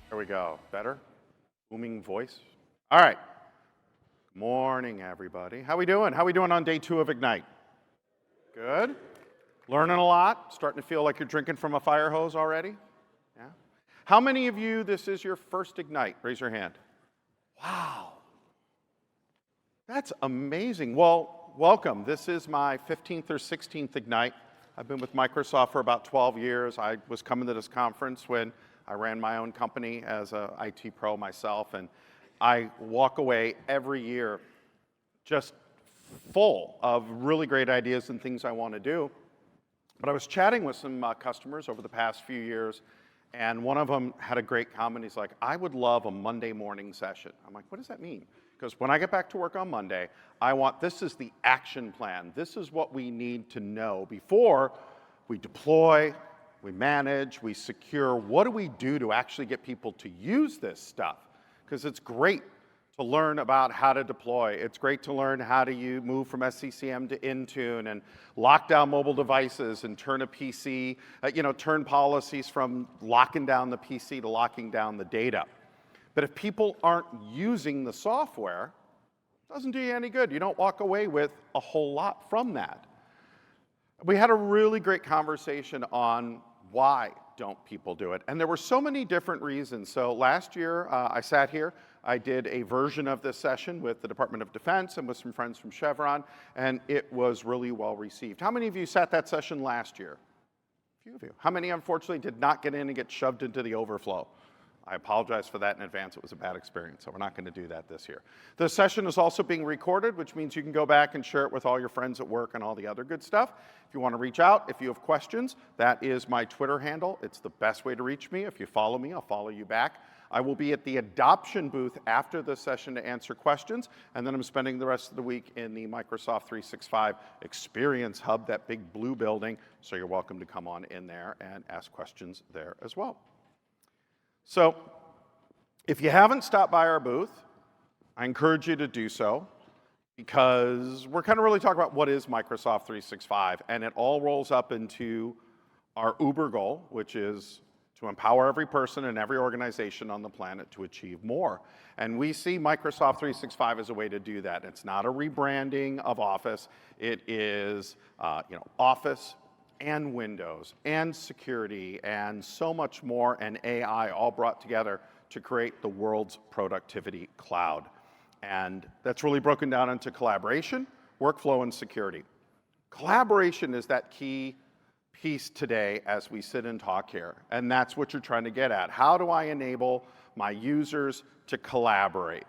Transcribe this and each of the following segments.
There we go. Better? Booming voice. All right. Morning, everybody. How we doing? How we doing on day 2 of Ignite? Good? Learning a lot? Starting to feel like you're drinking from a fire hose already? Yeah? How many of you, this is your first Ignite? Raise your hand. Wow. That's amazing. Well, welcome. This is my 15th or 16th Ignite. I've been with Microsoft for about 12 years. I was coming to this conference when I ran my own company as an IT pro myself, and I walk away every year just full of really great ideas and things I want to do. But I was chatting with some customers over the past few years, and one of them had a great comment. He's like, I would love a Monday morning session. I'm like, what does that mean? Because when I get back to work on Monday, this is the action plan. This is what we need to know before we deploy, we manage, we secure. What do we do to actually get people to use this stuff? Because it's great to learn about how to deploy. It's great to learn how to move from SCCM to Intune and lock down mobile devices and turn a PC, turn policies from locking down the PC to locking down the data. But if people aren't using the software, it doesn't do you any good. You don't walk away with a whole lot from that. We had a really great conversation on why don't people do it. And there were so many different reasons. So last year, I sat here. I did a version of this session with the Department of Defense and with some friends from Chevron, and it was really well received. How many of you sat that session last year? A few of you. How many, unfortunately, did not get in and get shoved into the overflow? I apologize for that in advance. It was a bad experience, so we're not going to do that this year. The session is also being recorded, which means you can go back and share it with all your friends at work and all the other good stuff. If you want to reach out, if you have questions, that is my Twitter handle. It's the best way to reach me. If you follow me, I'll follow you back. I will be at the adoption booth after the session to answer questions, and then I'm spending the rest of the week in the Microsoft 365 Experience Hub, that big blue building, so you're welcome to come on in there and ask questions there as well. So, if you haven't stopped by our booth, I encourage you to do so, because we're kind of really talking about what is Microsoft 365, and it all rolls up into our Uber goal, which is to empower every person and every organization on the planet to achieve more. And we see Microsoft 365 as a way to do that. It's not a rebranding of Office. It is Office and Windows and security and so much more, and AI all brought together to create the world's productivity cloud. And that's really broken down into collaboration, workflow, and security. Collaboration is that key piece today as we sit and talk here, and that's what you're trying to get at. How do I enable my users to collaborate?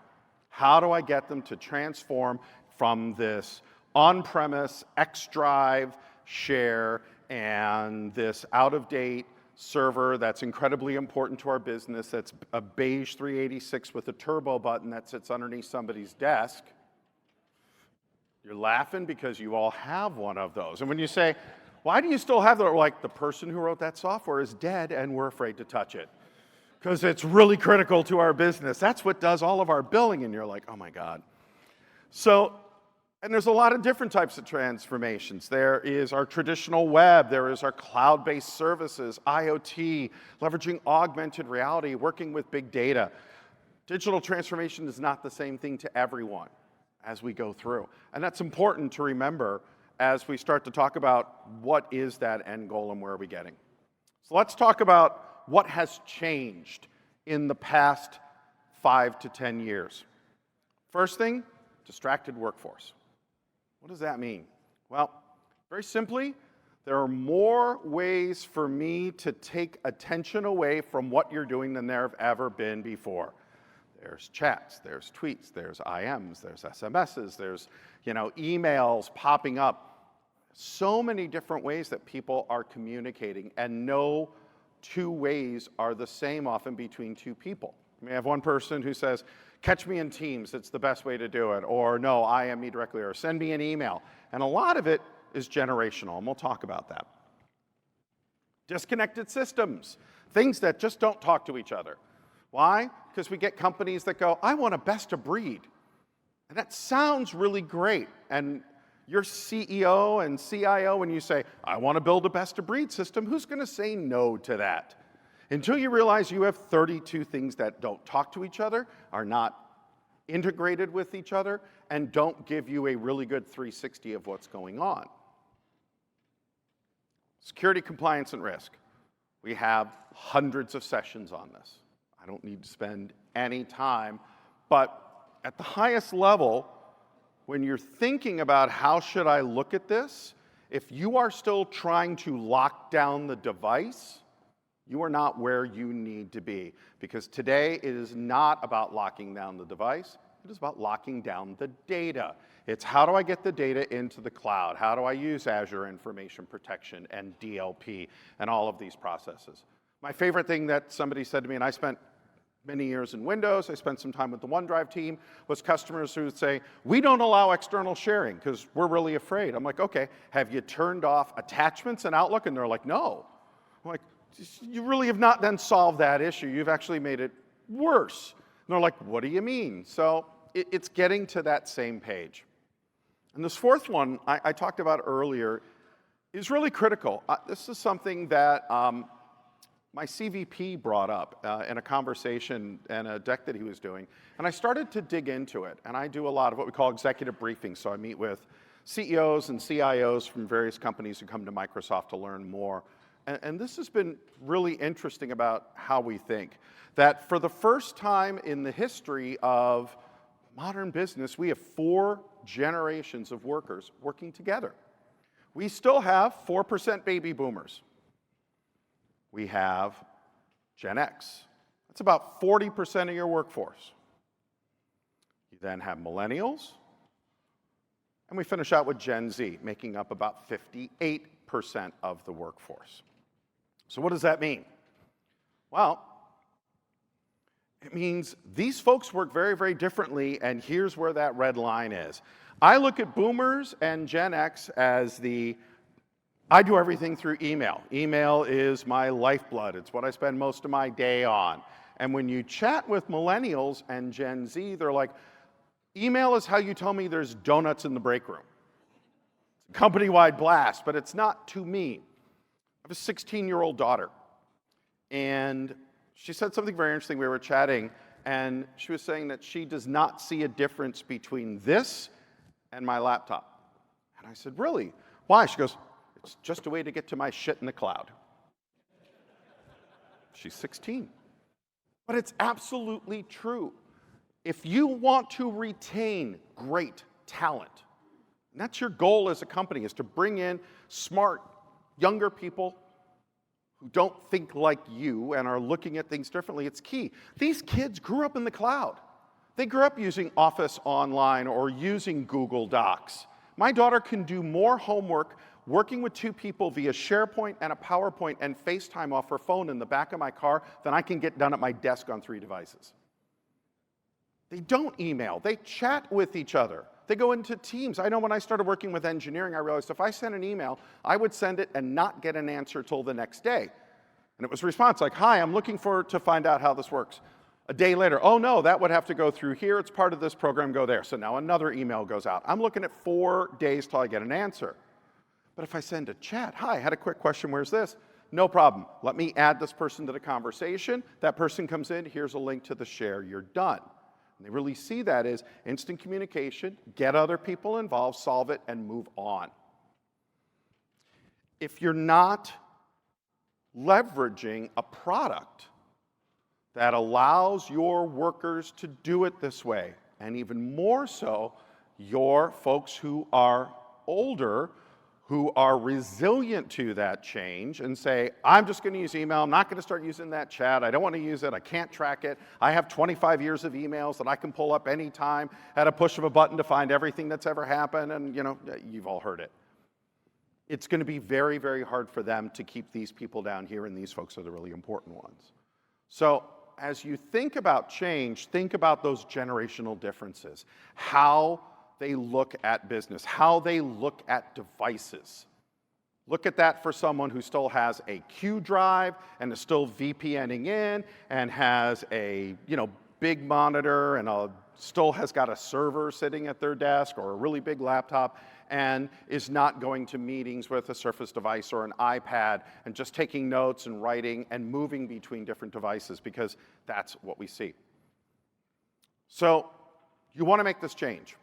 How do I get them to transform from this on-premise xDrive share and this out-of-date server that's incredibly important to our business, that's a beige 386 with a turbo button that sits underneath somebody's desk? You're laughing because you all have one of those. And when you say, why do you still have that? We're like, the person who wrote that software is dead and we're afraid to touch it because it's really critical to our business. That's what does all of our billing. And you're like, oh my God. And there's a lot of different types of transformations. There is our traditional web, there is our cloud-based services, IoT, leveraging augmented reality, working with big data. Digital transformation is not the same thing to everyone as we go through. And that's important to remember as we start to talk about what is that end goal and where are we getting. So let's talk about what has changed in the past 5 to 10 years. First thing, distracted workforce. What does that mean? Well, very simply, there are more ways for me to take attention away from what you're doing than there have ever been before. There's chats, there's tweets, there's IMs, there's SMSs, there's emails popping up. So many different ways that people are communicating, and no two ways are the same often between two people. You may have one person who says, catch me in Teams, it's the best way to do it, or no, IM me directly, or send me an email. And a lot of it is generational, and we'll talk about that. Disconnected systems, things that just don't talk to each other. Why? Because we get companies that go, I want a best of breed. And that sounds really great. And your CEO and CIO, when you say, I want to build a best of breed system, who's going to say no to that? Until you realize you have 32 things that don't talk to each other, are not integrated with each other, and don't give you a really good 360 of what's going on. Security, compliance, and risk. We have hundreds of sessions on this. I don't need to spend any time, but at the highest level, when you're thinking about how should I look at this, if you are still trying to lock down the device, you are not where you need to be. Because today it is not about locking down the device, it is about locking down the data. It's how do I get the data into the cloud? How do I use Azure Information Protection and DLP and all of these processes? My favorite thing that somebody said to me, and I spent many years in Windows, I spent some time with the OneDrive team, was customers who would say, we don't allow external sharing because we're really afraid. I'm like, okay, have you turned off attachments in Outlook? And they're like, no. I'm like, you really have not then solved that issue. You've actually made it worse. And they're like, what do you mean? So it's getting to that same page. And this fourth one I talked about earlier is really critical. This is something that my CVP brought up in a conversation and a deck that he was doing. And I started to dig into it. And I do a lot of what we call executive briefings. So I meet with CEOs and CIOs from various companies who come to Microsoft to learn more. And this has been really interesting about how we think. That for the first time in the history of modern business, we have 4 generations of workers working together. We still have 4% baby boomers. We have Gen X. That's about 40% of your workforce. You then have millennials. And we finish out with Gen Z, making up about 58% of the workforce. So what does that mean? Well, it means these folks work very, very differently, and here's where that red line is. I look at boomers and Gen X as I do everything through email. Email is my lifeblood. It's what I spend most of my day on. And when you chat with millennials and Gen Z, they're like, email is how you tell me there's donuts in the break room. It's a company-wide blast, but it's not to me. I have a 16-year-old daughter, and she said something very interesting. We were chatting, and she was saying that she does not see a difference between this and my laptop. And I said, really? Why? She goes, it's just a way to get to my shit in the cloud. She's 16. But it's absolutely true. If you want to retain great talent, and that's your goal as a company, is to bring in smart, younger people who don't think like you and are looking at things differently, it's key. These kids grew up in the cloud. They grew up using Office Online or using Google Docs. My daughter can do more homework working with 2 people via SharePoint and a PowerPoint and FaceTime off her phone in the back of my car than I can get done at my desk on 3 devices. They don't email. They chat with each other. They go into teams. I know when I started working with engineering, I realized if I sent an email, I would send it and not get an answer till the next day. And it was a response like, hi, I'm looking to find out how this works. A day later, oh no, that would have to go through here. It's part of this program, go there. So now another email goes out. I'm looking at 4 days till I get an answer. But if I send a chat, hi, I had a quick question, where's this? No problem. Let me add this person to the conversation. That person comes in, here's a link to the share, you're done. And they really see that as instant communication, get other people involved, solve it, and move on. If you're not leveraging a product that allows your workers to do it this way, and even more so, your folks who are older, who are resilient to that change and say, I'm just going to use email, I'm not going to start using that chat, I don't want to use it, I can't track it, I have 25 years of emails that I can pull up anytime at a push of a button to find everything that's ever happened, and you've all heard it. It's going to be very, very hard for them to keep these people down here, and these folks are the really important ones. So as you think about change, think about those generational differences. How they look at business, how they look at devices. Look at that for someone who still has a Q drive and is still VPNing in and has a big monitor and a still has got a server sitting at their desk or a really big laptop and is not going to meetings with a Surface device or an iPad and just taking notes and writing and moving between different devices, because that's what we see. So you want to make this change.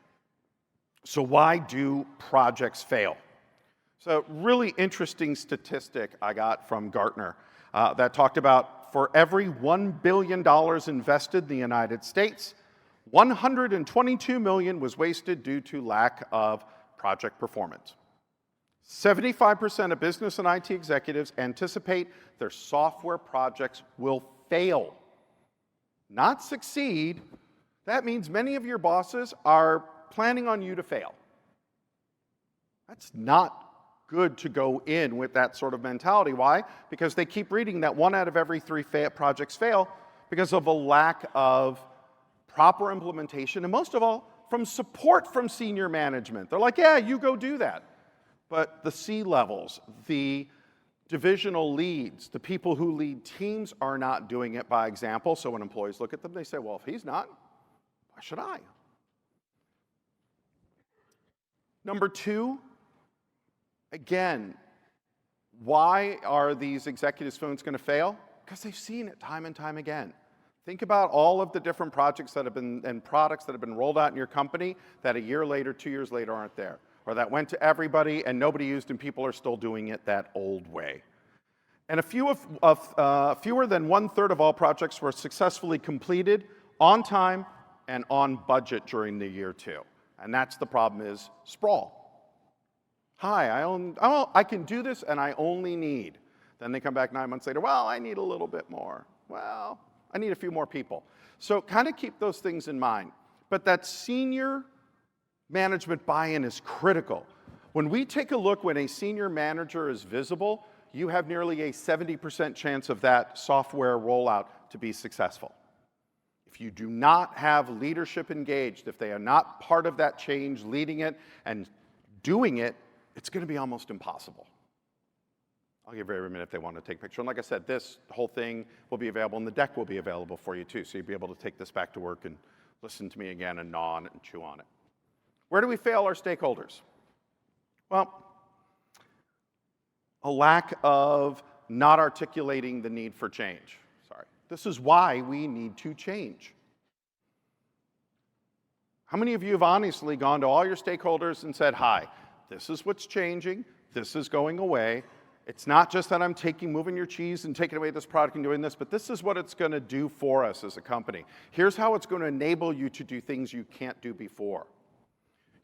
So why do projects fail? So really interesting statistic I got from Gartner that talked about, for every $1 billion invested in the United States, $122 million was wasted due to lack of project performance. 75% of business and IT executives anticipate their software projects will fail, not succeed. That means many of your bosses are planning on you to fail. That's not good to go in with that sort of mentality. Why? Because they keep reading that 1 out of every 3 projects fail because of a lack of proper implementation, and most of all, from support from senior management. They're like, yeah, you go do that. But the C-levels, the divisional leads, the people who lead teams are not doing it by example. So when employees look at them, they say, well, if he's not, why should I? Number 2, again, why are these executives' phones going to fail? Because they've seen it time and time again. Think about all of the different projects that have been, and products that have been rolled out in your company that a year later, 2 years later aren't there. Or that went to everybody and nobody used and people are still doing it that old way. And fewer than 1/3 of all projects were successfully completed on time and on budget during the year 2. And that's the problem, is sprawl. Hi, I can do this and I only need. Then they come back 9 months later, well, I need a little bit more. Well, I need a few more people. So kind of keep those things in mind. But that senior management buy-in is critical. When we take a look when a senior manager is visible, you have nearly a 70% chance of that software rollout to be successful. If you do not have leadership engaged, if they are not part of that change, leading it and doing it, it's going to be almost impossible. I'll give every minute if they want to take a picture. And like I said, this whole thing will be available, and the deck will be available for you too, so you'll be able to take this back to work and listen to me again and gnaw on it and chew on it. Where do we fail our stakeholders? Well, a lack of not articulating the need for change. Sorry. This is why we need to change. How many of you have honestly gone to all your stakeholders and said, hi, this is what's changing, this is going away. It's not just that I'm moving your cheese and taking away this product and doing this, but this is what it's going to do for us as a company. Here's how it's going to enable you to do things you can't do before.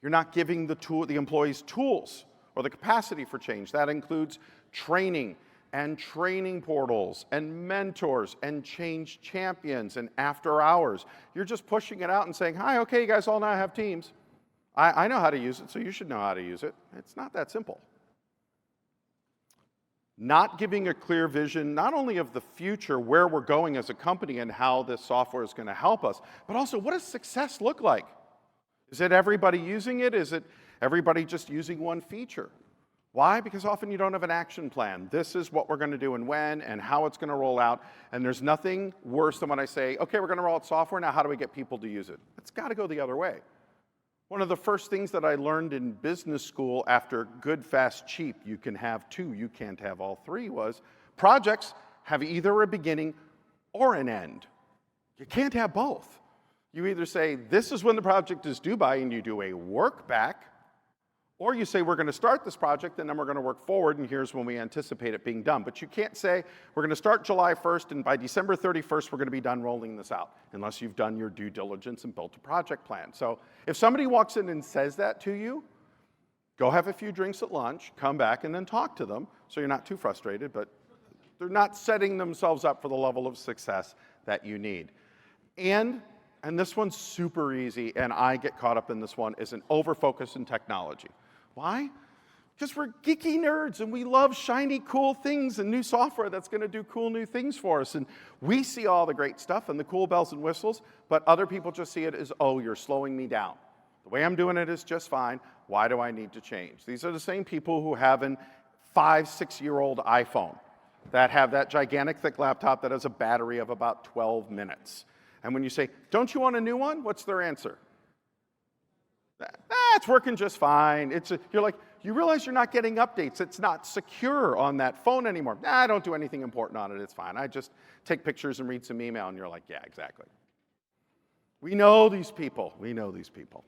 You're not giving the employees tools or the capacity for change. That includes training and training portals and mentors and change champions and after hours. You're just pushing it out and saying, hi, okay, you guys all now have Teams. I know how to use it, so you should know how to use it. It's not that simple. Not giving a clear vision, not only of the future, where we're going as a company and how this software is going to help us, but also what does success look like? Is it everybody using it? Is it everybody just using one feature? Why? Because often you don't have an action plan. This is what we're going to do and when and how it's going to roll out. And there's nothing worse than when I say, okay, we're going to roll out software, now how do we get people to use it? It's got to go the other way. One of the first things that I learned in business school after good, fast, cheap, you can have 2, you can't have all 3, was projects have either a beginning or an end. You can't have both. You either say, this is when the project is due by, and you do a work back, or you say, we're going to start this project, and then we're going to work forward, and here's when we anticipate it being done. But you can't say, we're going to start July 1st, and by December 31st, we're going to be done rolling this out, unless you've done your due diligence and built a project plan. So if somebody walks in and says that to you, go have a few drinks at lunch, come back, and then talk to them, so you're not too frustrated, but they're not setting themselves up for the level of success that you need. And this one's super easy, and I get caught up in this one, is an overfocus in technology. Why? Because we're geeky nerds and we love shiny, cool things and new software that's going to do cool new things for us. And we see all the great stuff and the cool bells and whistles, but other people just see it as, oh, you're slowing me down. The way I'm doing it is just fine. Why do I need to change? These are the same people who have a 5-6-year-old iPhone that have that gigantic, thick laptop that has a battery of about 12 minutes. And when you say, don't you want a new one? What's their answer? It's working just fine. You're like, you realize you're not getting updates. It's not secure on that phone anymore. I don't do anything important on it. It's fine. I just take pictures and read some email. And you're like, yeah, exactly. We know these people. We know these people.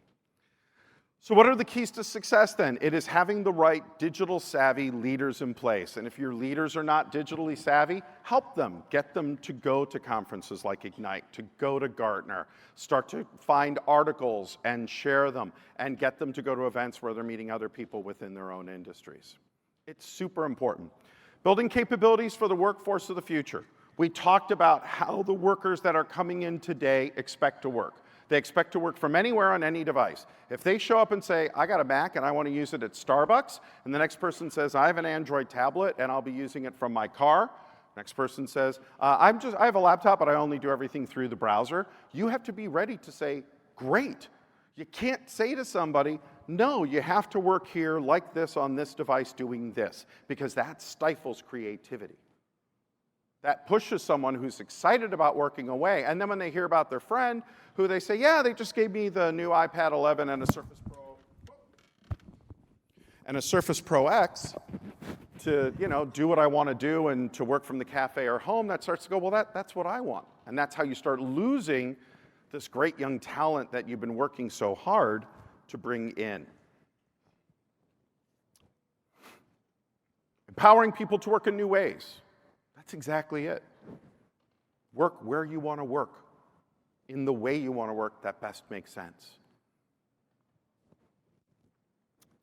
So what are the keys to success then? It is having the right digital savvy leaders in place. And if your leaders are not digitally savvy, help them. Get them to go to conferences like Ignite, to go to Gartner, start to find articles and share them, and get them to go to events where they're meeting other people within their own industries. It's super important. Building capabilities for the workforce of the future. We talked about how the workers that are coming in today expect to work. They expect to work from anywhere on any device. If they show up and say, I got a Mac and I want to use it at Starbucks, and the next person says, I have an Android tablet and I'll be using it from my car. Next person says, I have a laptop, but I only do everything through the browser. You have to be ready to say, great. You can't say to somebody, no, you have to work here like this on this device doing this, because that stifles creativity. That pushes someone who's excited about working away. And then when they hear about their friend, who they say, yeah, they just gave me the new iPad 11 and a Surface Pro X to do what I want to do and to work from the cafe or home, that starts to go, well, that's what I want. And that's how you start losing this great young talent that you've been working so hard to bring in. Empowering people to work in new ways. That's exactly it. Work where you want to work, in the way you want to work that best makes sense.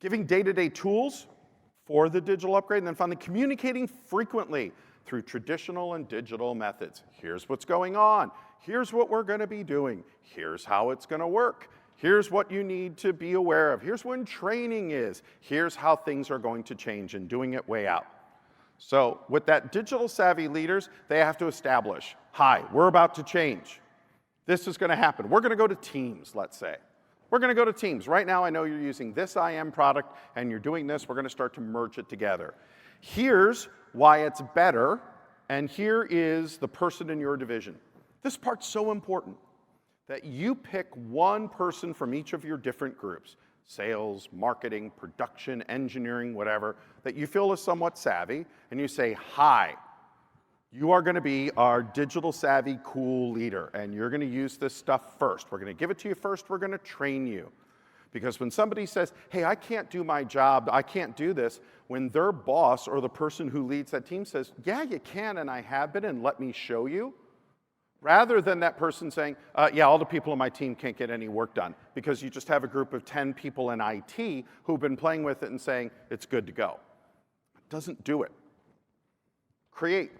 Giving day-to-day tools for the digital upgrade, and then finally communicating frequently through traditional and digital methods. Here's what's going on. Here's what we're going to be doing. Here's how it's going to work. Here's what you need to be aware of. Here's when training is. Here's how things are going to change, and doing it way out. So with that digital savvy leaders, they have to establish, hi, we're about to change. This is going to happen. We're going to go to Teams, let's say. We're going to go to Teams. Right now I know you're using this IM product and you're doing this. We're going to start to merge it together. Here's why it's better, and here is the person in your division. This part's so important that you pick one person from each of your different groups, sales, marketing, production, engineering, whatever, that you feel is somewhat savvy, and you say, hi, you are going to be our digital savvy cool leader, and you're going to use this stuff first. We're going to give it to you first. We're going to train you. Because when somebody says, hey, I can't do my job, I can't do this, when their boss or the person who leads that team says, yeah, you can, and I have been, and let me show you, rather than that person saying, yeah, all the people on my team can't get any work done, because you just have a group of 10 people in IT who've been playing with it and saying, it's good to go. It doesn't do it. Create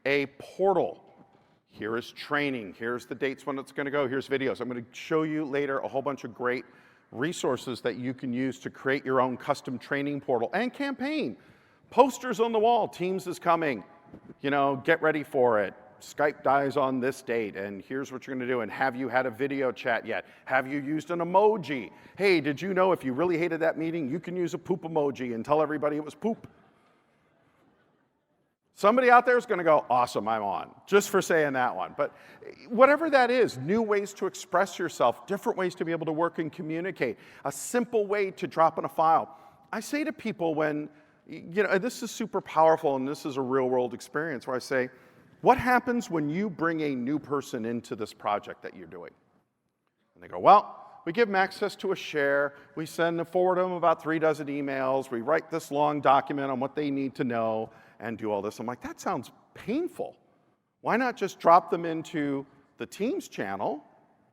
a portal. Here is training. Here's the dates when it's going to go. Here's videos. I'm going to show you later a whole bunch of great resources that you can use to create your own custom training portal and campaign. Posters on the wall. Teams is coming. Get ready for it. Skype dies on this date, and here's what you're going to do. And have you had a video chat yet? Have you used an emoji? Hey, did you know if you really hated that meeting, you can use a poop emoji and tell everybody it was poop? Somebody out there is going to go, awesome, I'm on, just for saying that one. But whatever that is, new ways to express yourself, different ways to be able to work and communicate, a simple way to drop in a file. I say to people when, this is super powerful, and this is a real world experience where I say, what happens when you bring a new person into this project that you're doing? And they go, well, we give them access to a share, we forward them about 3 dozen emails, we write this long document on what they need to know, and do all this. I'm like, that sounds painful. Why not just drop them into the Teams channel,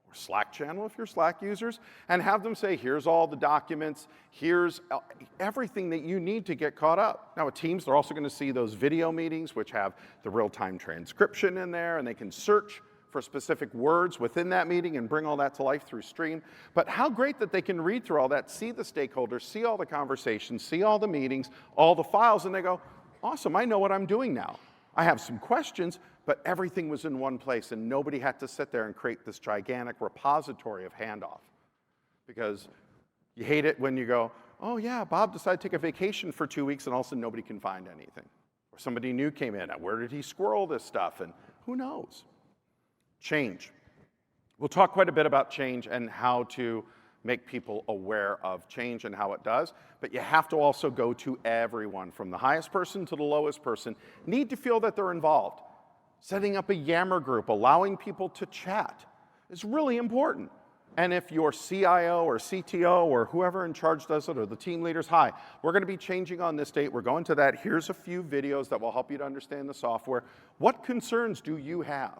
or Slack channel if you're Slack users, and have them say, here's all the documents, here's everything that you need to get caught up. Now with Teams, they're also going to see those video meetings, which have the real-time transcription in there, and they can search for specific words within that meeting and bring all that to life through Stream. But how great that they can read through all that, see the stakeholders, see all the conversations, see all the meetings, all the files, and they go, awesome, I know what I'm doing now. I have some questions, but everything was in one place, and nobody had to sit there and create this gigantic repository of handoff. Because you hate it when you go, oh yeah, Bob decided to take a vacation for 2 weeks, and all of a sudden nobody can find anything. Or somebody new came in, where did he squirrel this stuff? And who knows? Change. We'll talk quite a bit about change and how to make people aware of change and how it does, but you have to also go to everyone, from the highest person to the lowest person, need to feel that they're involved. Setting up a Yammer group, allowing people to chat is really important. And if your CIO or CTO or whoever in charge does it, or the team leaders, hi, we're going to be changing on this date, we're going to that, here's a few videos that will help you to understand the software. What concerns do you have?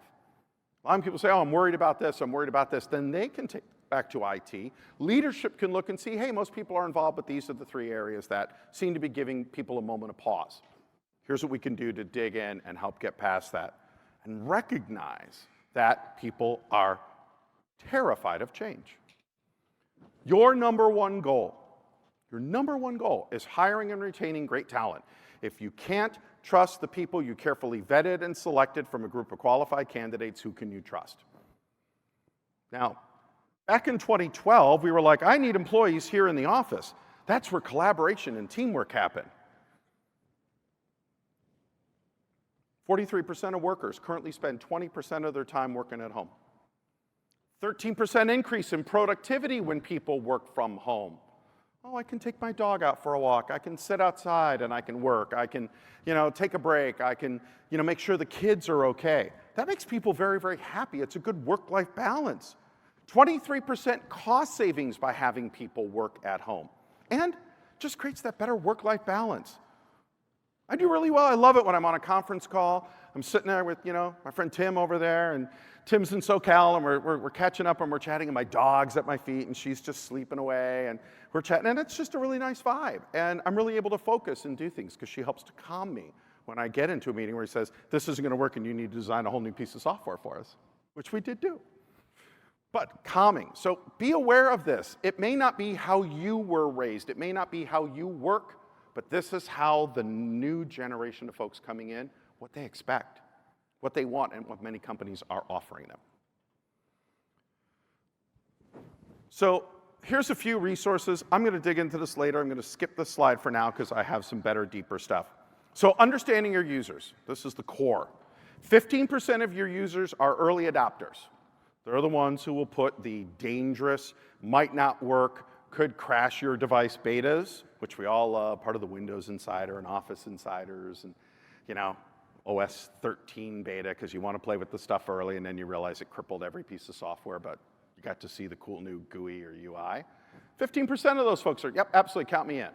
A lot of people say, oh, I'm worried about this, I'm worried about this. Then they can take it back to IT. Leadership can look and see, hey, most people are involved, but these are the 3 areas that seem to be giving people a moment of pause. Here's what we can do to dig in and help get past that. And recognize that people are terrified of change. Your number one goal is hiring and retaining great talent. If you can't trust the people you carefully vetted and selected from a group of qualified candidates, who can you trust? Now, back in 2012, we were like, I need employees here in the office. That's where collaboration and teamwork happen. 43% of workers currently spend 20% of their time working at home. 13% increase in productivity when people work from home. Oh, I can take my dog out for a walk. I can sit outside and I can work. I can, take a break. I can, make sure the kids are okay. That makes people very, very happy. It's a good work-life balance. 23% cost savings by having people work at home. And just creates that better work-life balance. I do really well. I love it when I'm on a conference call. I'm sitting there with, my friend Tim over there, and Tim's in SoCal, and we're catching up and we're chatting, and my dog's at my feet, and she's just sleeping away, and we're chatting, and it's just a really nice vibe. And I'm really able to focus and do things because she helps to calm me when I get into a meeting where he says, this isn't going to work and you need to design a whole new piece of software for us, which we did do. But calming. So be aware of this. It may not be how you were raised. It may not be how you work, but this is how the new generation of folks coming in, what they expect, what they want, and what many companies are offering them. So here's a few resources. I'm going to dig into this later. I'm going to skip this slide for now because I have some better, deeper stuff. So understanding your users. This is the core. 15% of your users are early adopters. They're the ones who will put the dangerous, might not work, could crash your device betas, which we all love, part of the Windows Insider and Office Insiders, and OS 13 beta, because you want to play with the stuff early, and then you realize it crippled every piece of software, but you got to see the cool new GUI or UI. 15% of those folks are, yep, absolutely, count me in.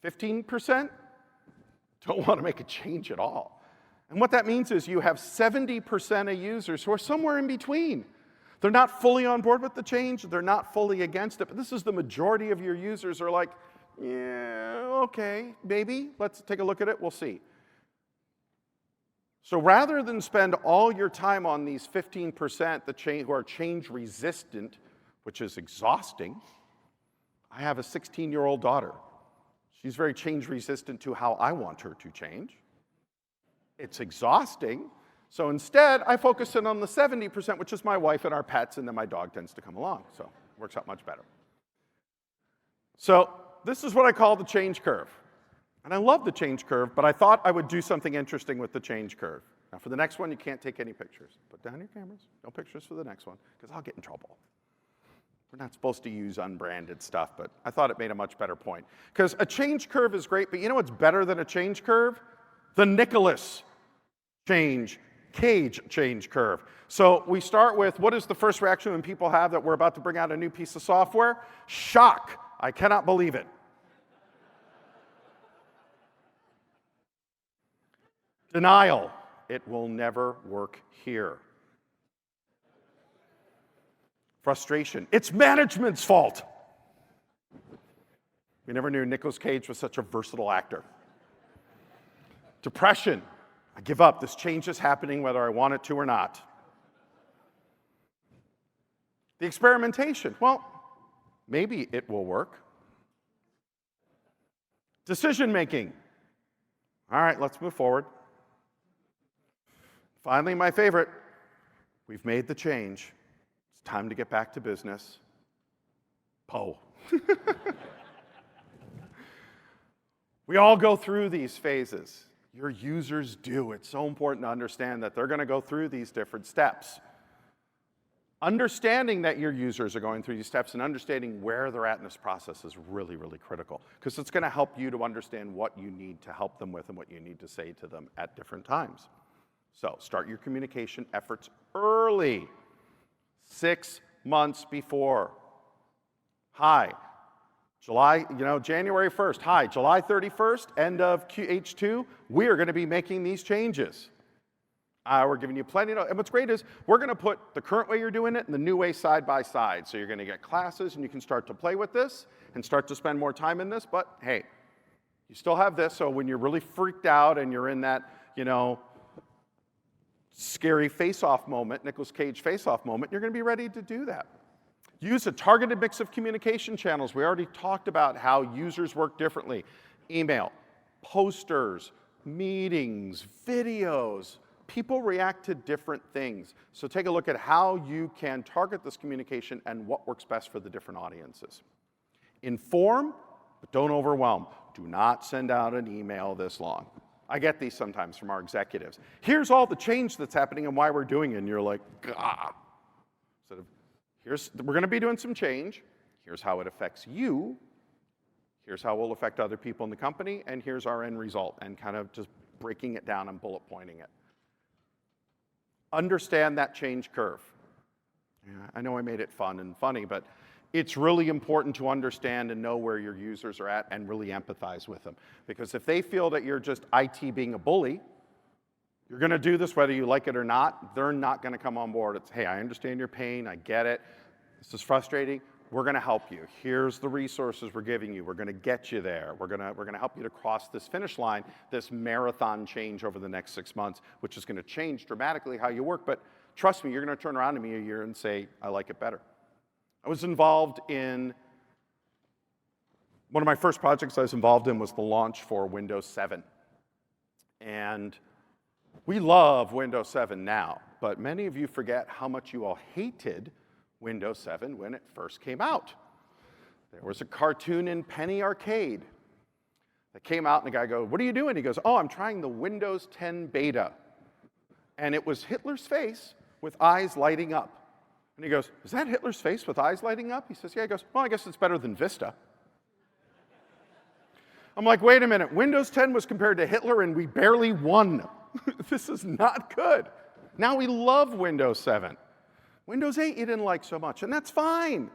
15% don't want to make a change at all. And what that means is you have 70% of users who are somewhere in between. They're not fully on board with the change, they're not fully against it, but this is the majority of your users are like, yeah, okay, maybe, let's take a look at it, we'll see. So rather than spend all your time on these 15% who are change resistant, which is exhausting, I have a 16-year-old daughter. She's very change resistant to how I want her to change. It's exhausting. So instead, I focus in on the 70%, which is my wife and our pets, and then my dog tends to come along. So it works out much better. So this is what I call the change curve. And I love the change curve, but I thought I would do something interesting with the change curve. Now for the next one, you can't take any pictures. Put down your cameras. No pictures for the next one, because I'll get in trouble. We're not supposed to use unbranded stuff, but I thought it made a much better point. Because a change curve is great, but you know what's better than a change curve? The Nicholas Cage change curve. So we start with, what is the first reaction when people have that we're about to bring out a new piece of software? Shock. I cannot believe it. Denial. It will never work here. Frustration. It's management's fault. We never knew Nicolas Cage was such a versatile actor. Depression. I give up. This change is happening whether I want it to or not. The experimentation. Well, maybe it will work. Decision making. All right, let's move forward. Finally, my favorite. We've made the change. It's time to get back to business. Poe. We all go through these phases. Your users do. It's so important to understand that they're going to go through these different steps. Understanding that your users are going through these steps and understanding where they're at in this process is really, really critical, because it's going to help you to understand what you need to help them with and what you need to say to them at different times. So start your communication efforts early, 6 months before. Hi, January 1st. Hi, July 31st, end of H2, we are going to be making these changes. We're giving you plenty of, and what's great is we're going to put the current way you're doing it and the new way side by side. So you're going to get classes and you can start to play with this and start to spend more time in this, but hey, you still have this, so when you're really freaked out and you're in that, scary face-off moment, Nicolas Cage face-off moment, you're going to be ready to do that. Use a targeted mix of communication channels. We already talked about how users work differently. Email, posters, meetings, videos. People react to different things. So take a look at how you can target this communication and what works best for the different audiences. Inform, but don't overwhelm. Do not send out an email this long. I get these sometimes from our executives. Here's all the change that's happening and why we're doing it. And you're like, gah. Instead of, we're going to be doing some change. Here's how it affects you. Here's how it will affect other people in the company. And here's our end result. And kind of just breaking it down and bullet pointing it. Understand that change curve. Yeah, I know I made it fun and funny, but it's really important to understand and know where your users are at and really empathize with them. Because if they feel that you're just IT being a bully, you're going to do this whether you like it or not, they're not going to come on board. It's, hey, I understand your pain, I get it, this is frustrating, we're going to help you. Here's the resources we're giving you, we're going to get you there, we're going to help you to cross this finish line, this marathon change over the next 6 months, which is going to change dramatically how you work, but trust me, you're going to turn around to me a year and say, I like it better. I was involved in, one of my first projects I was involved in was the launch for Windows 7. And we love Windows 7 now, but many of you forget how much you all hated Windows 7 when it first came out. There was a cartoon in Penny Arcade that came out, and the guy goes, what are you doing? He goes, oh, I'm trying the Windows 10 beta. And it was Hitler's face with eyes lighting up. And he goes, is that Hitler's face with eyes lighting up? He says, yeah. He goes, well, I guess it's better than Vista. I'm like, wait a minute. Windows 10 was compared to Hitler, and we barely won. This is not good. Now we love Windows 7. Windows 8 you didn't like so much, and that's fine.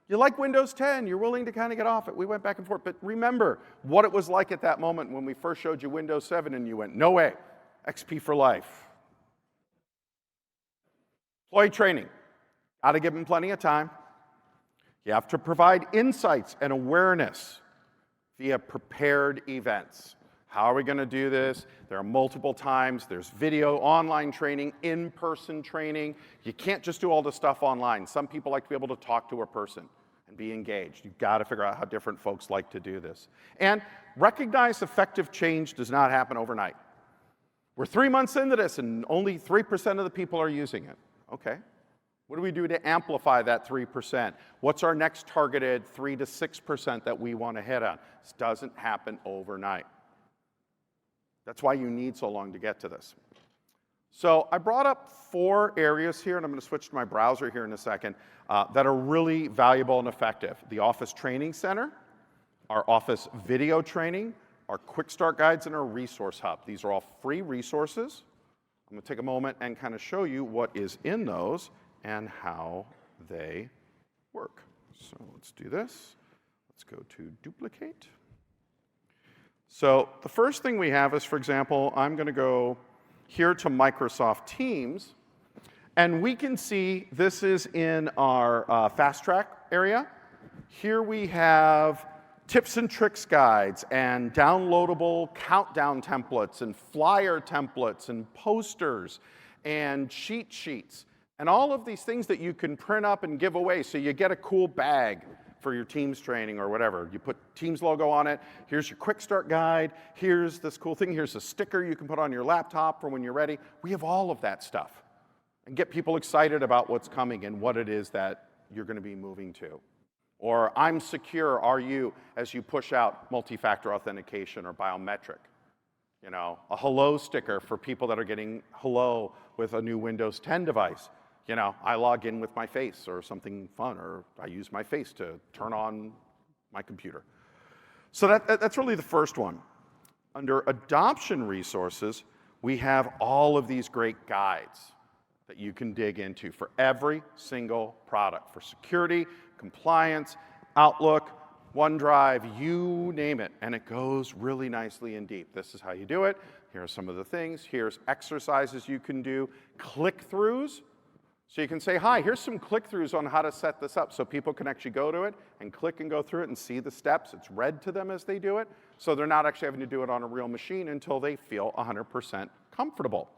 You like Windows 10. You're willing to kind of get off it. We went back and forth. But remember what it was like at that moment when we first showed you Windows 7, and you went, no way, XP for life. Employee training. Got to give them plenty of time. You have to provide insights and awareness via prepared events. How are we going to do this? There are multiple times. There's video, online training, in-person training. You can't just do all this stuff online. Some people like to be able to talk to a person and be engaged. You've got to figure out how different folks like to do this. And recognize effective change does not happen overnight. We're 3 months into this and only 3% of the people are using it. Okay. What do we do to amplify that 3%? What's our next targeted 3 to 6% that we want to hit on? This doesn't happen overnight. That's why you need so long to get to this. So I brought up 4 areas here, and I'm going to switch to my browser here in a second, that are really valuable and effective. The Office Training Center, our Office Video Training, our Quick Start Guides, and our Resource Hub. These are all free resources. I'm going to take a moment and kind of show you what is in those and how they work. So let's do this. Let's go to duplicate. So the first thing we have is, for example, I'm going to go here to Microsoft Teams, and we can see this is in our Fast Track area. Here we have tips and tricks guides and downloadable countdown templates and flyer templates and posters and cheat sheets. And all of these things that you can print up and give away so you get a cool bag for your Teams training or whatever. You put Teams logo on it. Here's your quick start guide. Here's this cool thing. Here's a sticker you can put on your laptop for when you're ready. We have all of that stuff. And get people excited about what's coming and what it is that you're going to be moving to. Or I'm secure, are you, as you push out multi-factor authentication or biometric. a hello sticker for people that are getting hello with a new Windows 10 device. I log in with my face or something fun, or I use my face to turn on my computer. So that's really the first one. Under adoption resources, we have all of these great guides that you can dig into for every single product, for security, compliance, Outlook, OneDrive, you name it, and it goes really nicely and deep. This is how you do it. Here are some of the things. Here's exercises you can do, click-throughs. So you can say, hi, here's some click-throughs on how to set this up so people can actually go to it and click and go through it and see the steps. It's read to them as they do it, so they're not actually having to do it on a real machine until they feel 100% comfortable.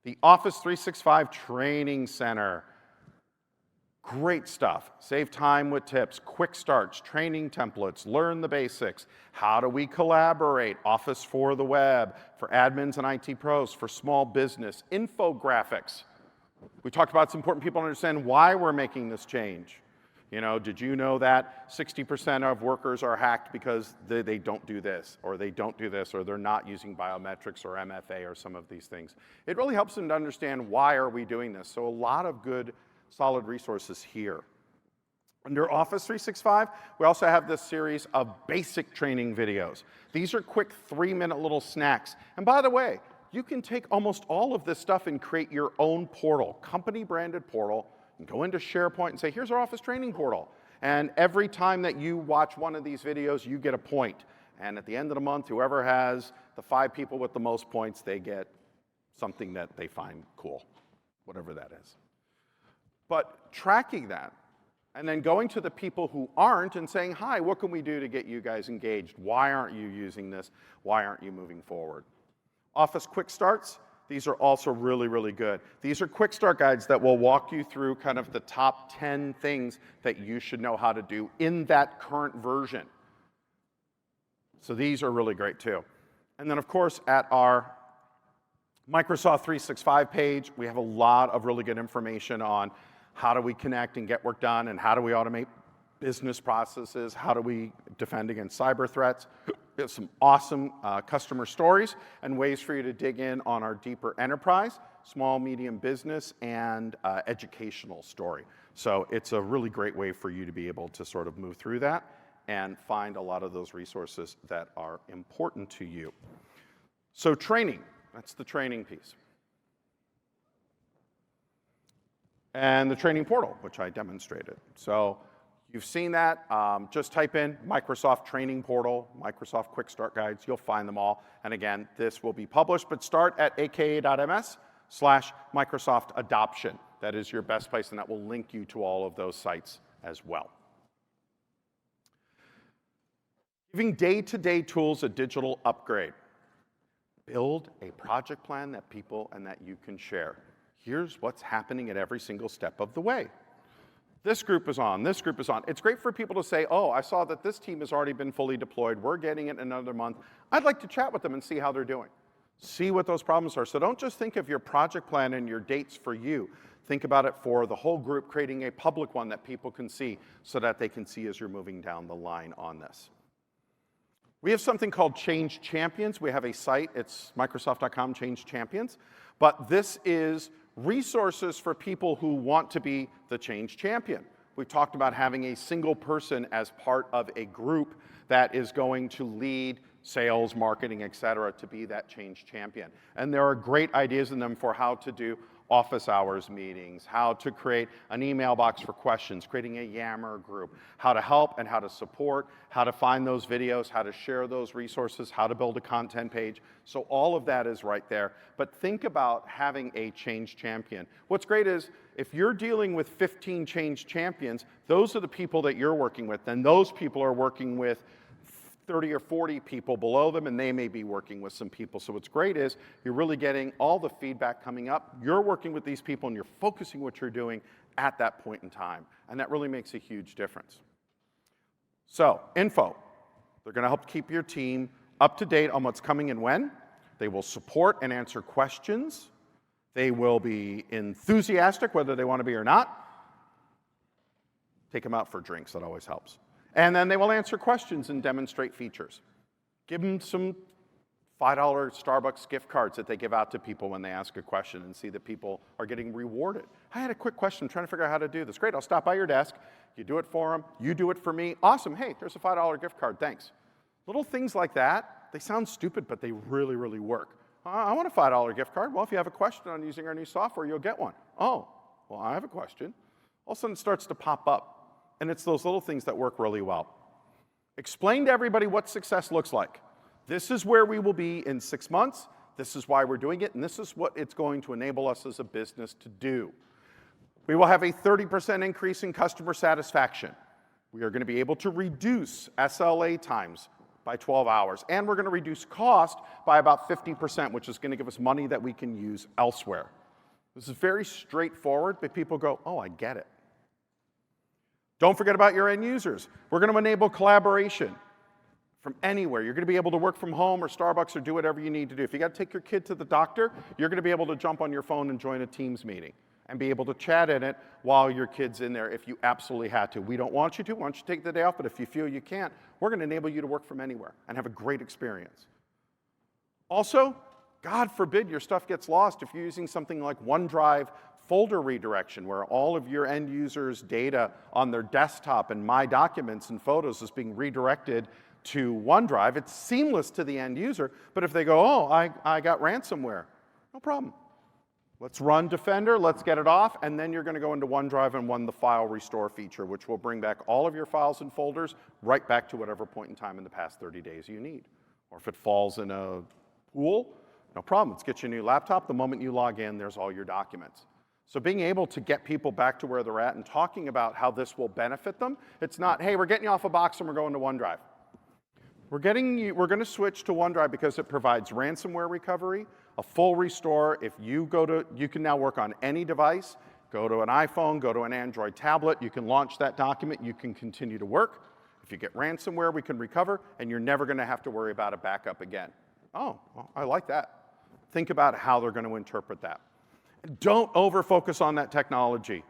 The Office 365 Training Center. Great stuff. Save time with tips, quick starts, training templates, learn the basics. How do we collaborate? Office for the web, for admins and IT pros, for small business, infographics. We talked about it's important people understand why we're making this change. Did you know that 60% of workers are hacked because they don't do this, or they don't do this, or they're not using biometrics or MFA or some of these things? It really helps them to understand why are we doing this. So a lot of good, solid resources here. Under Office 365, we also have this series of basic training videos. These are quick 3-minute little snacks. And by the way, you can take almost all of this stuff and create your own portal, company-branded portal, and go into SharePoint and say, here's our Office training portal. And every time that you watch one of these videos, you get a point. And at the end of the month, whoever has the 5 people with the most points, they get something that they find cool, whatever that is. But tracking that, and then going to the people who aren't and saying, hi, what can we do to get you guys engaged? Why aren't you using this? Why aren't you moving forward? Office Quick Starts, these are also really, really good. These are quick start guides that will walk you through kind of the top 10 things that you should know how to do in that current version. So these are really great too. And then of course at our Microsoft 365 page, we have a lot of really good information on how do we connect and get work done, and how do we automate business processes, how do we defend against cyber threats. We have some awesome customer stories and ways for you to dig in on our deeper enterprise, small, medium business, and educational story. So it's a really great way for you to be able to sort of move through that and find a lot of those resources that are important to you. So training, that's the training piece. And the training portal, which I demonstrated. So you've seen that. Just type in Microsoft Training Portal, Microsoft Quick Start Guides. You'll find them all. And again, this will be published, but start at aka.ms/Microsoft Adoption. That is your best place, and that will link you to all of those sites as well. Giving day-to-day tools a digital upgrade. Build a project plan that people and that you can share. Here's what's happening at every single step of the way. This group is on, this group is on. It's great for people to say, oh, I saw that this team has already been fully deployed. We're getting it in another month. I'd like to chat with them and see how they're doing. See what those problems are. So don't just think of your project plan and your dates for you. Think about it for the whole group, creating a public one that people can see so that they can see as you're moving down the line on this. We have something called Change Champions. We have a site. It's Microsoft.com Change Champions. But this is resources for people who want to be the change champion. We talked about having a single person as part of a group that is going to lead sales, marketing, et cetera, to be that change champion. And there are great ideas in them for how to do office hours meetings, how to create an email box for questions, creating a Yammer group, how to help and how to support, how to find those videos, how to share those resources, how to build a content page. So all of that is right there. But think about having a change champion. What's great is if you're dealing with 15 change champions, those are the people that you're working with. Then those people are working with 30 or 40 people below them, and they may be working with some people. So what's great is you're really getting all the feedback coming up. You're working with these people, and you're focusing what you're doing at that point in time. And that really makes a huge difference. So, info. They're going to help keep your team up to date on what's coming and when. They will support and answer questions. They will be enthusiastic, whether they want to be or not. Take them out for drinks. That always helps. And then they will answer questions and demonstrate features. Give them some $5 Starbucks gift cards that they give out to people when they ask a question and see that people are getting rewarded. I had a quick question, I'm trying to figure out how to do this. Great, I'll stop by your desk. You do it for them, you do it for me. Awesome, hey, there's a $5 gift card, thanks. Little things like that, they sound stupid, but they really, really work. I want a $5 gift card. Well, if you have a question on using our new software, you'll get one. Oh, well, I have a question. All of a sudden it starts to pop up, and it's those little things that work really well. Explain to everybody what success looks like. This is where we will be in 6 months. This is why we're doing it, and this is what it's going to enable us as a business to do. We will have a 30% increase in customer satisfaction. We are going to be able to reduce SLA times by 12 hours, and we're going to reduce cost by about 50%, which is going to give us money that we can use elsewhere. This is very straightforward, but people go, oh, I get it. Don't forget about your end users. We're going to enable collaboration from anywhere. You're going to be able to work from home or Starbucks or do whatever you need to do. If you got to take your kid to the doctor, you're going to be able to jump on your phone and join a Teams meeting and be able to chat in it while your kid's in there if you absolutely had to. We don't want you to. We want you to take the day off, but if you feel you can't, we're going to enable you to work from anywhere and have a great experience. Also, God forbid your stuff gets lost if you're using something like OneDrive folder redirection, where all of your end users' data on their desktop and My Documents and Photos is being redirected to OneDrive. It's seamless to the end user, but if they go, oh, I got ransomware, no problem. Let's run Defender, let's get it off, and then you're going to go into OneDrive and run the file restore feature, which will bring back all of your files and folders right back to whatever point in time in the past 30 days you need. Or if it falls in a pool, no problem. Let's get you a new laptop. The moment you log in, there's all your documents. So being able to get people back to where they're at and talking about how this will benefit them, it's not, hey, we're getting you off a box and we're going to OneDrive. We're going to switch to OneDrive because it provides ransomware recovery, a full restore. If you can now work on any device, go to an iPhone, go to an Android tablet, you can launch that document, you can continue to work. If you get ransomware, we can recover, and you're never going to have to worry about a backup again. Oh, well, I like that. Think about how they're going to interpret that. Don't over-focus on that technology.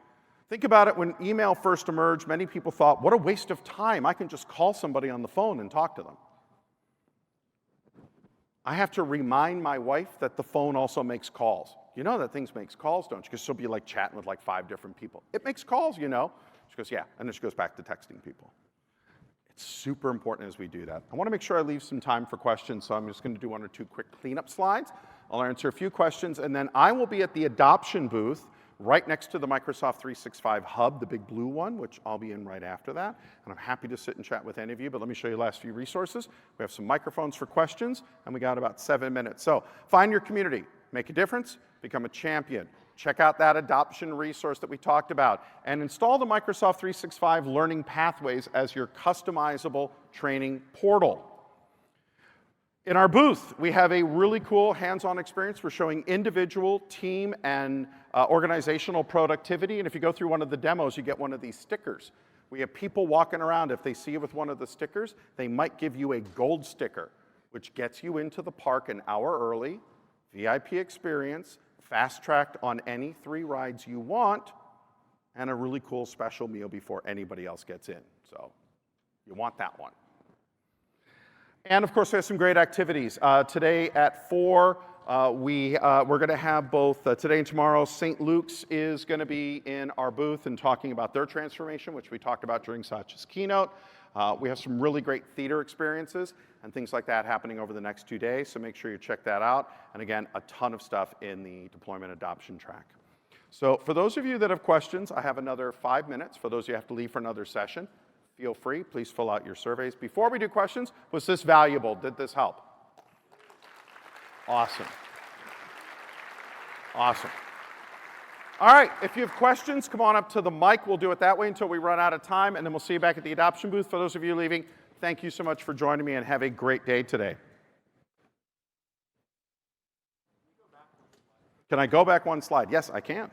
Think about it, when email first emerged, many people thought, what a waste of time. I can just call somebody on the phone and talk to them. I have to remind my wife that the phone also makes calls. You know that things makes calls, don't you? Because she'll be like chatting with like 5 different people. It makes calls, you know. She goes, yeah, and then she goes back to texting people. It's super important as we do that. I want to make sure I leave some time for questions, so I'm just going to do 1 or 2 quick cleanup slides. I'll answer a few questions, and then I will be at the adoption booth right next to the Microsoft 365 Hub, the big blue one, which I'll be in right after that. And I'm happy to sit and chat with any of you, but let me show you the last few resources. We have some microphones for questions, and we got about 7 minutes. So find your community, make a difference, become a champion. Check out that adoption resource that we talked about, and install the Microsoft 365 Learning Pathways as your customizable training portal. In our booth, we have a really cool hands-on experience. We're showing individual, team, and organizational productivity. And if you go through one of the demos, you get one of these stickers. We have people walking around. If they see you with one of the stickers, they might give you a gold sticker, which gets you into the park an hour early, VIP experience, fast-tracked on any 3 rides you want, and a really cool special meal before anybody else gets in. So you want that one. And of course, we have some great activities. Today at 4, we're going to have both today and tomorrow. St. Luke's is going to be in our booth and talking about their transformation, which we talked about during Satya's keynote. We have some really great theater experiences and things like that happening over the next 2 days, so make sure you check that out. And again, a ton of stuff in the deployment adoption track. So for those of you that have questions, I have another 5 minutes. For those of you who have to leave for another session, feel free, please fill out your surveys. Before we do questions, was this valuable? Did this help? Awesome. Awesome. All right, if you have questions, come on up to the mic. We'll do it that way until we run out of time, and then we'll see you back at the adoption booth. For those of you leaving, thank you so much for joining me, and have a great day today. Can I go back 1 slide? Yes, I can.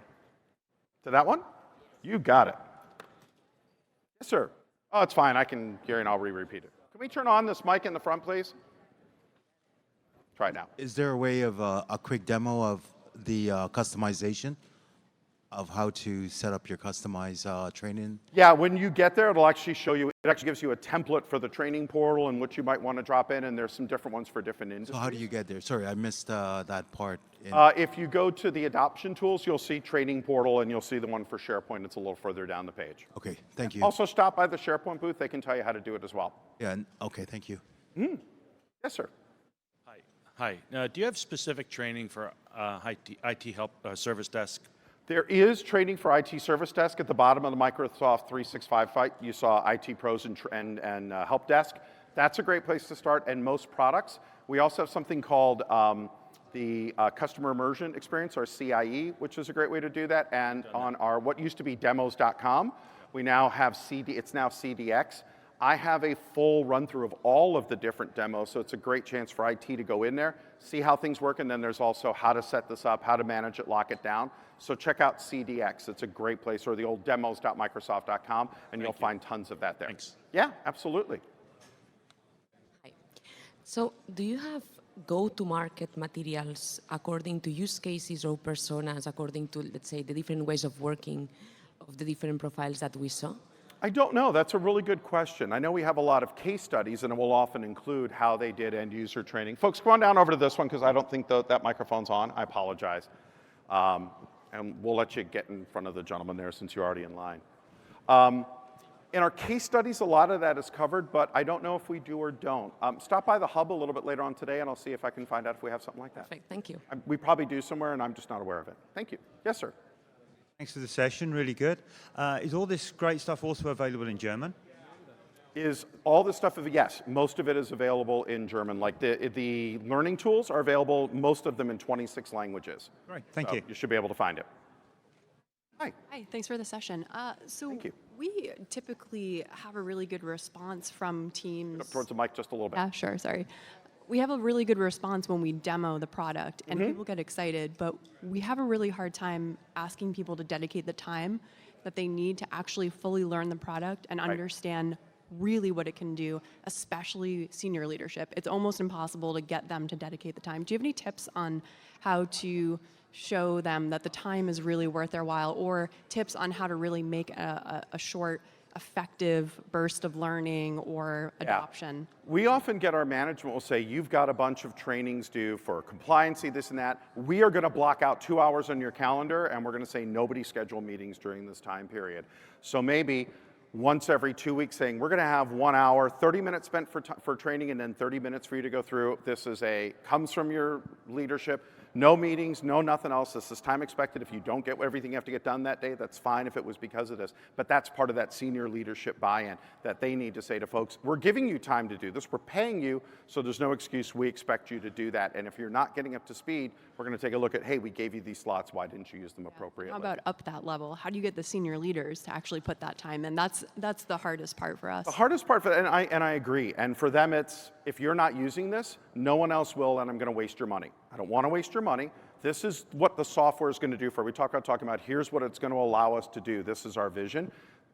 To that one? You got it. Yes, sir. Oh, it's fine. I can, Gary, and I'll re-repeat it. Can we turn on this mic in the front, please? Try it now. Is there a way of a quick demo of the customization? of how to set up your customized training? Yeah, when you get there, it'll actually show you, it actually gives you a template for the training portal and what you might want to drop in, and there's some different ones for different So industries. how do you get there? Sorry, I missed that part. If you go to the adoption tools, you'll see training portal, and you'll see the one for SharePoint. It's a little further down the page. Okay, thank you. Also, stop by the SharePoint booth. They can tell you how to do it as well. Yeah, okay, thank you. Yes, sir. Hi. Do you have specific training for IT help service desk? There is training for IT Service Desk at the bottom of the Microsoft 365 site. You saw IT Pros and Help Desk. That's a great place to start, and most products. We also have something called the Customer Immersion Experience, or CIE, which is a great way to do that. And on our what used to be demos.com, we now have it's now CDX. I have a full run through of all of the different demos, so it's a great chance for IT to go in there, see how things work, and then there's also how to set this up, how to manage it, lock it down. So check out CDX. It's a great place, or the old demos.microsoft.com, and you'll find tons of that there. Thanks. Yeah, absolutely. Hi. So do you have go-to-market materials according to use cases or personas, according to, let's say, the different ways of working of the different profiles that we saw? I don't know. That's a really good question. I know we have a lot of case studies, and it will often include how they did end-user training. Folks, go on down over to this one, because I don't think that microphone's on. I apologize. And we'll let you get in front of the gentleman there since you're already in line. In our case studies, a lot of that is covered, but I don't know if we do or don't. Stop by the hub a little bit later on today, and I'll see if I can find out if we have something like that. Perfect, thank you. We probably do somewhere, and I'm just not aware of it. Thank you. Yes, sir. Thanks for the session, really good. Is all this great stuff also available in German? Is all this stuff, yes, most of it is available in German. Like the learning tools are available, most of them in 26 languages. Great, thank So you. You should be able to find it. Hi. Hi, thanks for the session. So Thank you. we typically have a really good response from teams. Up towards the mic just a little bit. Yeah, sure, sorry. We have a really good response when we demo the product, and Mm-hmm. people get excited, but we have a really hard time asking people to dedicate the time that they need to actually fully learn the product and understand really what it can do, especially senior leadership. It's almost impossible to get them to dedicate the time. Do you have any tips on how to show them that the time is really worth their while, or tips on how to really make a short, effective burst of learning or adoption? We often get our management will say, you've got a bunch of trainings due for compliancy, this and that. We are going to block out 2 hours on your calendar, and we're going to say nobody schedule meetings during this time period. So maybe once every 2 weeks saying, we're going to have 1 hour, 30 minutes spent for training, and then 30 minutes for you to go through. This is comes from your leadership. No meetings, no nothing else. This is time expected. If you don't get everything you have to get done that day, that's fine if it was because of this. But that's part of that senior leadership buy-in that they need to say to folks, we're giving you time to do this. We're paying you, so there's no excuse. We expect you to do that. And if you're not getting up to speed, we're going to take a look at, hey, we gave you these slots. Why didn't you use them appropriately? How about up that level? How do you get the senior leaders to actually put that time in? That's the hardest part for us. The hardest part for that, and I agree, and for them it's, if you're not using this, no one else will, and I'm going to waste your money. I don't want to waste your money. This is what the software is going to do for. We talking about here's what it's going to allow us to do. This is our vision.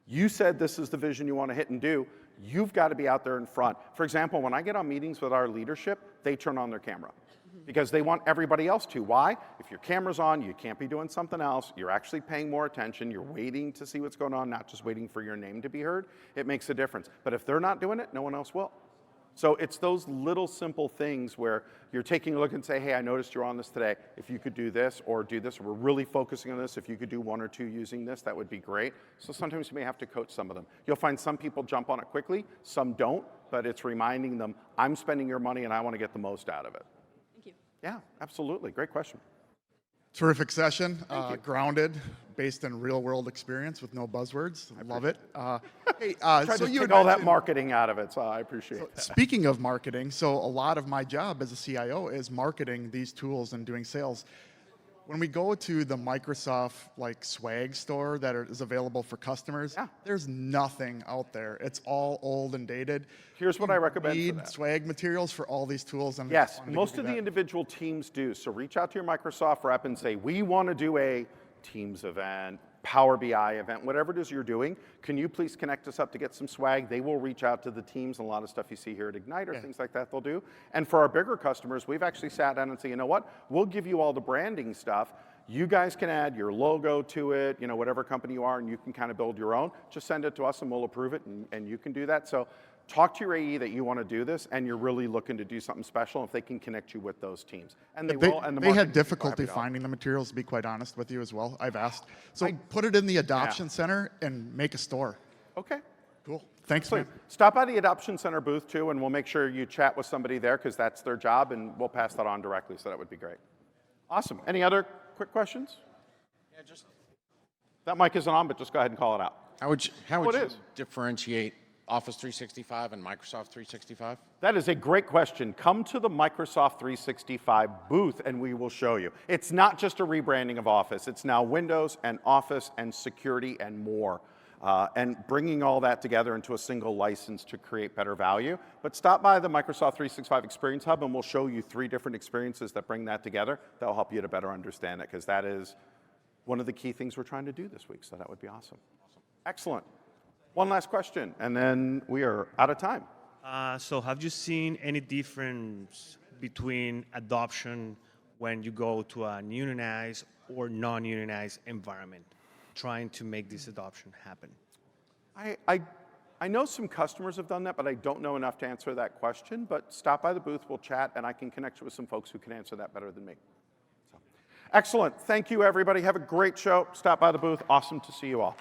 You said this is the vision you want to hit and do. You've got to be out there in front. For example, when I get on meetings with our leadership, they turn on their camera because they want everybody else to. Why? If your camera's on, you can't be doing something else. You're actually paying more attention. You're waiting to see what's going on, not just waiting for your name to be heard. It makes a difference. But if they're not doing it, no one else will. So it's those little simple things where you're taking a look and say, hey, I noticed you're on this today. If you could do this or do this, we're really focusing on this. If you could do 1 or 2 using this, that would be great. So sometimes you may have to coach some of them. You'll find some people jump on it quickly, some don't, but it's reminding them, I'm spending your money and I want to get the most out of it. Thank you. Yeah, absolutely. Great question. Terrific session, you. grounded, based in real-world experience with no buzzwords. Love it. Hey, Tried so to you take had all that mentioned- marketing out of it, so I appreciate that. Speaking of marketing, so a lot of my job as a CIO is marketing these tools and doing sales. When we go to the Microsoft swag store that is available for customers, Yeah. there's nothing out there. It's all old and dated. Here's what I recommend for Need that. swag materials for all these tools. And I Yes, just wanted to most give of you the that. individual teams do. So reach out to your Microsoft rep and say, we want to do a Teams event, Power BI event, whatever it is you're doing. Can you please connect us up to get some swag? They will reach out to the teams, and a lot of stuff you see here at Ignite or things like that they'll do. And for our bigger customers, we've actually sat down and said, you know what? We'll give you all the branding stuff. You guys can add your logo to it, you know, whatever company you are, and you can kind of build your own. Just send it to us and we'll approve it, and you can do that. So talk to your AE that you want to do this, and you're really looking to do something special if they can connect you with those teams. And they will. And the They marketing had people are difficulty happy to help. finding the materials, to be quite honest with you as well. I've asked. So put it in the adoption center and make a store. Okay. Cool. Thanks, Please man. stop by the Adoption Center booth too, and we'll make sure you chat with somebody there because that's their job, and we'll pass that on directly. So that would be great. Awesome. Any other quick questions? Yeah, just That mic isn't on, but just go ahead and call it out. how would Oh, you it is. differentiate Office 365 and Microsoft 365? That is a great question. Come to the Microsoft 365 booth and we will show you. It's not just a rebranding of Office. It's now Windows and Office and security and more. And bringing all that together into a single license to create better value. But stop by the Microsoft 365 Experience Hub and we'll show you 3 different experiences that bring that together. That'll help you to better understand it because that is one of the key things we're trying to do this week. So that would be awesome. Excellent. One last question, and then we are out of time. So have you seen any difference between adoption when you go to a unionized or non-unionized environment, trying to make this adoption happen? I know some customers have done that, but I don't know enough to answer that question. But stop by the booth, we'll chat, and I can connect you with some folks who can answer that better than me. So, excellent. Thank you, everybody. Have a great show. Stop by the booth. Awesome to see you all.